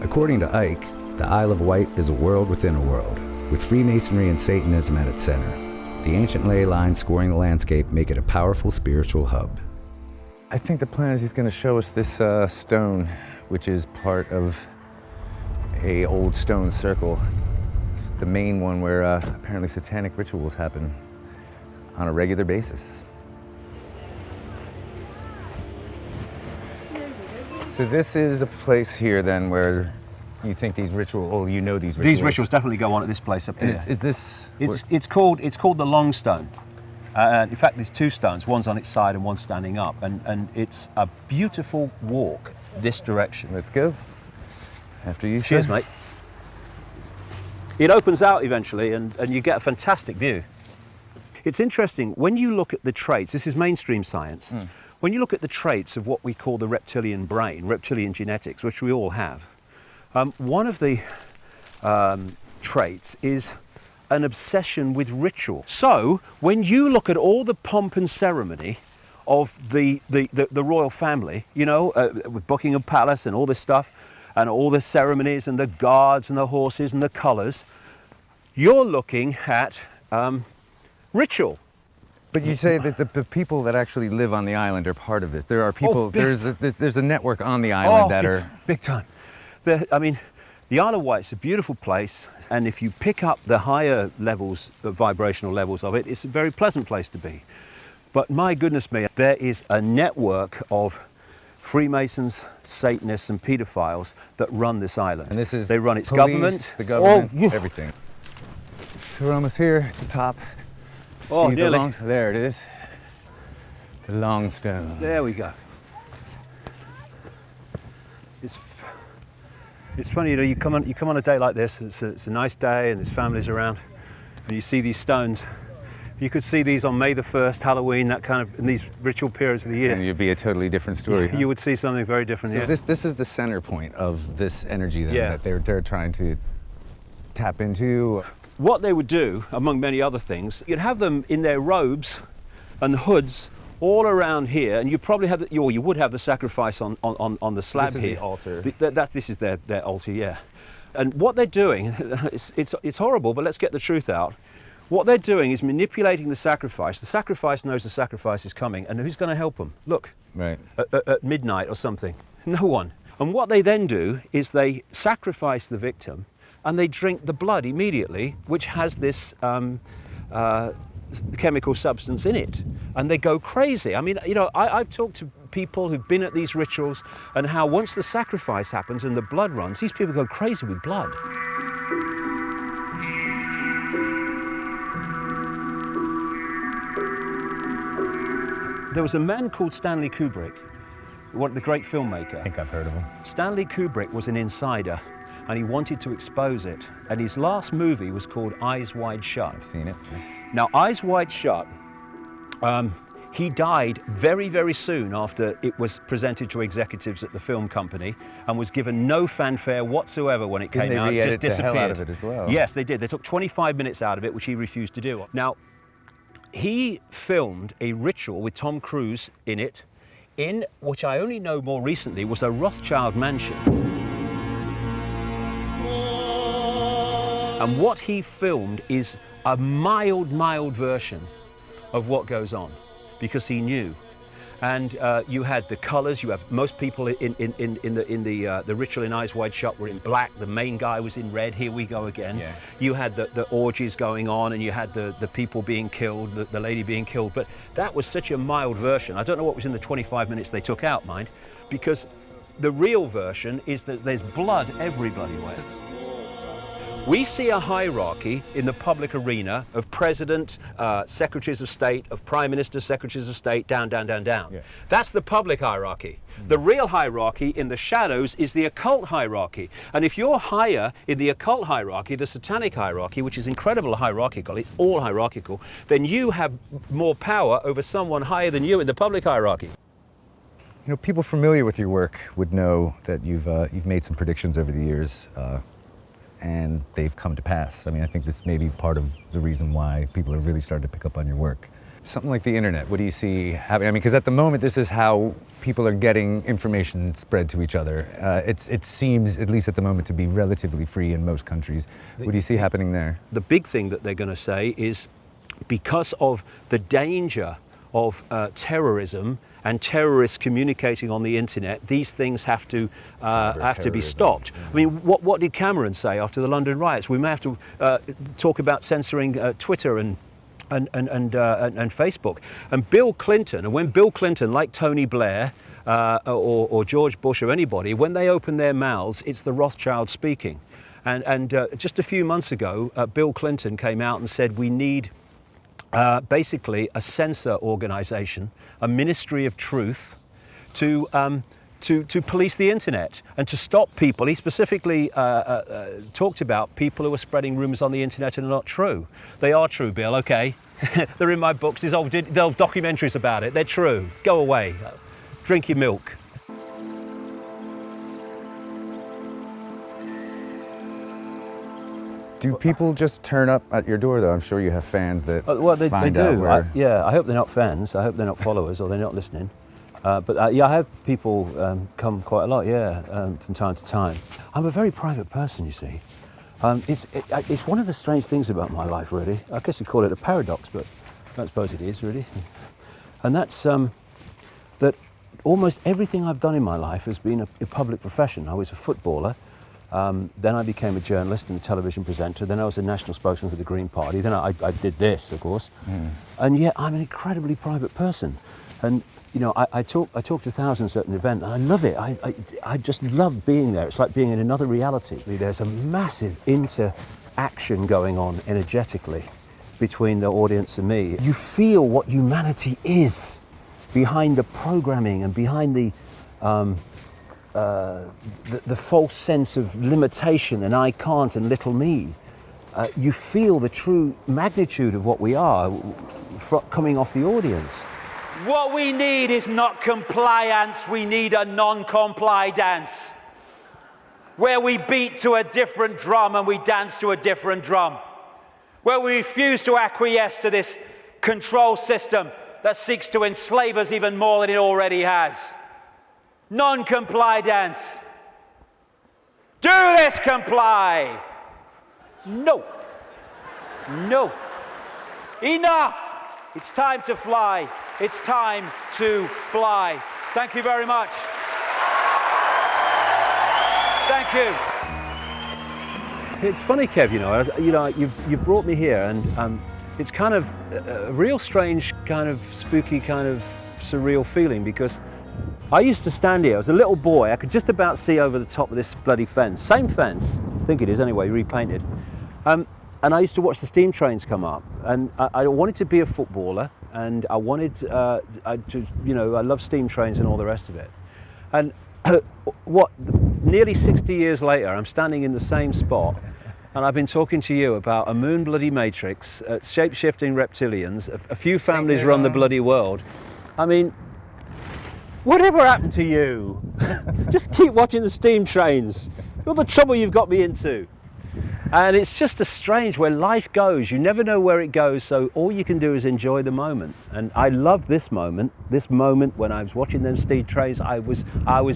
According to Icke, the Isle of Wight is a world within a world, with Freemasonry and Satanism at its center. The ancient ley lines scoring the landscape make it a powerful spiritual hub. I think the plan is he's going to show us this stone, which is part of a old stone circle. It's the main one where apparently satanic rituals happen on a regular basis. So this is a place here then where you think these rituals, oh, you know these rituals. These rituals definitely go on at this place up here. Is this? It's called the Long Stone. In fact, there's two stones. One's on its side and one's standing up, and it's a beautiful walk this direction. Let's go. After you. Cheers, mate. It opens out eventually, and you get a fantastic view. It's interesting when you look at the traits. This is mainstream science. When you look at the traits of what we call the reptilian brain, reptilian genetics, which we all have, one of the traits is an obsession with ritual. So when you look at all the pomp and ceremony of the royal family, you know, with Buckingham Palace and all this stuff, and all the ceremonies and the guards and the horses and the colours, you're looking at ritual. But you say that the people that actually live on the island are part of this. There are people, there's a network on the island that are... Big time. I mean, the Isle of Wight's a beautiful place, and if you pick up the higher levels, the vibrational levels of it, it's a very pleasant place to be. But my goodness me, there is a network of Freemasons, Satanists and paedophiles that run this island. And this is they run its police, government, the government, everything. So we're almost here at the top. Oh, see nearly. There it is. The Long Stone. There we go. It's funny, you know, you come on a day like this. It's a nice day, and there's families around, and you see these stones. You could see these on May the 1st, Halloween, that kind of, in these ritual periods of the year. And you'd be a totally different story. Huh? You would see something very different. So this is the center point of this energy then, that they're trying to tap into. What they would do, among many other things, you'd have them in their robes and hoods all around here, and you probably have, you would have the sacrifice on the slab here. This is here. the altar. This is their altar, yeah. And what they're doing, it's horrible, but let's get the truth out. What they're doing is manipulating the sacrifice. The sacrifice knows the sacrifice is coming, and who's going to help them? Look, right. At midnight or something, no one. And what they then do is they sacrifice the victim, and they drink the blood immediately, which has this chemical substance in it, and they go crazy. I mean, you know, I've talked to people who've been at these rituals, and how once the sacrifice happens and the blood runs, these people go crazy with blood. There was a man called Stanley Kubrick, the great filmmaker. I think I've heard of him. Stanley Kubrick was an insider, and he wanted to expose it. And his last movie was called Eyes Wide Shut. I've seen it. Now, Eyes Wide Shut, he died very, very soon after it was presented to executives at the film company, and was given no fanfare whatsoever when it came out. It just disappeared. The hell out of it as well. Yes, they did. They took 25 minutes out of it, which he refused to do. Now, he filmed a ritual with Tom Cruise in it, in which I only know more recently was a Rothschild mansion. And what he filmed is a mild version of what goes on, because he knew. And you had the colours. You have most people in the ritual in Eyes Wide Shut were in black. The main guy was in red. Here we go again. Yeah. You had the orgies going on, and you had the people being killed, the lady being killed. But that was such a mild version. I don't know what was in the 25 minutes they took out, mind, because the real version is that there's blood everywhere. We see a hierarchy in the public arena of president, secretaries of state, of prime ministers, secretaries of state, down. Yeah. That's the public hierarchy. The real hierarchy in the shadows is the occult hierarchy. And if you're higher in the occult hierarchy, the satanic hierarchy, which is incredibly hierarchical, it's all hierarchical, then you have more power over someone higher than you in the public hierarchy. You know, people familiar with your work would know that you've made some predictions over the years, and they've come to pass. I mean, I think this may be part of the reason why people have really started to pick up on your work. Something like the internet, what do you see happening? I mean, because at the moment, this is how people are getting information spread to each other. It seems, at least at the moment, to be relatively free in most countries. What do you see happening there? The big thing that they're going to say is because of the danger of terrorism and terrorists communicating on the internet, these things have to be stopped. I mean, what did Cameron say after the London riots? We may have to talk about censoring Twitter and Facebook. And Bill Clinton, and when Bill Clinton, like Tony Blair or George Bush or anybody, when they open their mouths, it's the Rothschild speaking. And just a few months ago, Bill Clinton came out and said we need basically a censor organization, a ministry of truth, to police the internet and to stop people. He specifically talked about people who are spreading rumors on the internet and are not true. They are true, Bill, okay. They're in my books, there's old documentaries about it. They're true. Go away. Drink your milk. Do people just turn up at your door, though? I'm sure you have fans that well, they find do. out where... I hope they're not fans. I hope they're not followers or they're not listening. But yeah, I have people come quite a lot, from time to time. I'm a very private person, you see. It's one of the strange things about my life, really. I guess you call it a paradox, but I don't suppose it is, really. And that's that almost everything I've done in my life has been a public profession. I was a footballer. Then I became a journalist and a television presenter. Then I was a national spokesman for the Green Party. Then I did this, of course. And yet I'm an incredibly private person. And you know, I talk to thousands at an event, and I love it. I just love being there. It's like being in another reality. There's a massive interaction going on energetically between the audience and me. You feel what humanity is behind the programming and behind the false sense of limitation and I can't and little me. You feel the true magnitude of what we are coming off the audience. What we need is not compliance, we need a non-comply dance. Where we beat to a different drum and we dance to a different drum. Where we refuse to acquiesce to this control system that seeks to enslave us even more than it already has. Non-comply dance. Do this, comply. No. No. Enough. It's time to fly. It's time to fly. Thank you very much. Thank you. It's funny, Kev, you've brought me here, and it's kind of a real strange, kind of spooky, kind of surreal feeling, because I used to stand here. I was a little boy. I could just about see over the top of this bloody fence. Same fence, I think it is anyway, repainted. And I used to watch the steam trains come up, and I wanted to be a footballer, and I wanted I love steam trains and all the rest of it. And nearly 60 years later, I'm standing in the same spot, and I've been talking to you about a moon bloody matrix, shape-shifting reptilians, a few families run the bloody world. I mean, whatever happened to you? Just keep watching the steam trains. All the trouble you've got me into. And it's just a strange where life goes. You never know where it goes, so all you can do is enjoy the moment. And I love this moment when I was watching them steam trains. I was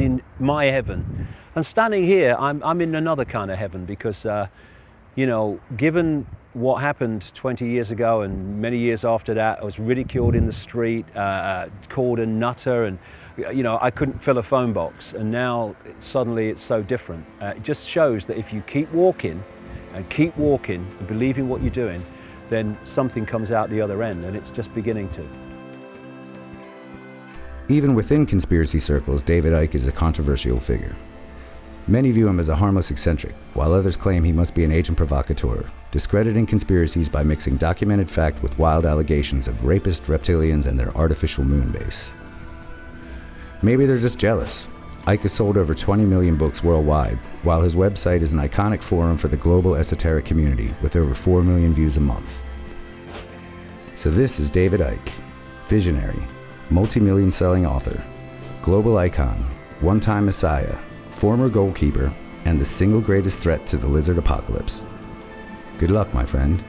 in my heaven. And standing here, I'm in another kind of heaven, because given what happened 20 years ago and many years after that, I was ridiculed in the street, called a nutter, and I couldn't fill a phone box. And now suddenly it's so different. It just shows that if you keep walking and believing what you're doing, then something comes out the other end, and it's just beginning to. Even within conspiracy circles, David Icke is a controversial figure. Many view him as a harmless eccentric, while others claim he must be an agent provocateur, discrediting conspiracies by mixing documented fact with wild allegations of rapist reptilians and their artificial moon base. Maybe they're just jealous. Icke has sold over 20 million books worldwide, while his website is an iconic forum for the global esoteric community with over 4 million views a month. So this is David Icke, visionary, multi-million selling author, global icon, one-time messiah, former goalkeeper, and the single greatest threat to the lizard apocalypse. Good luck, my friend.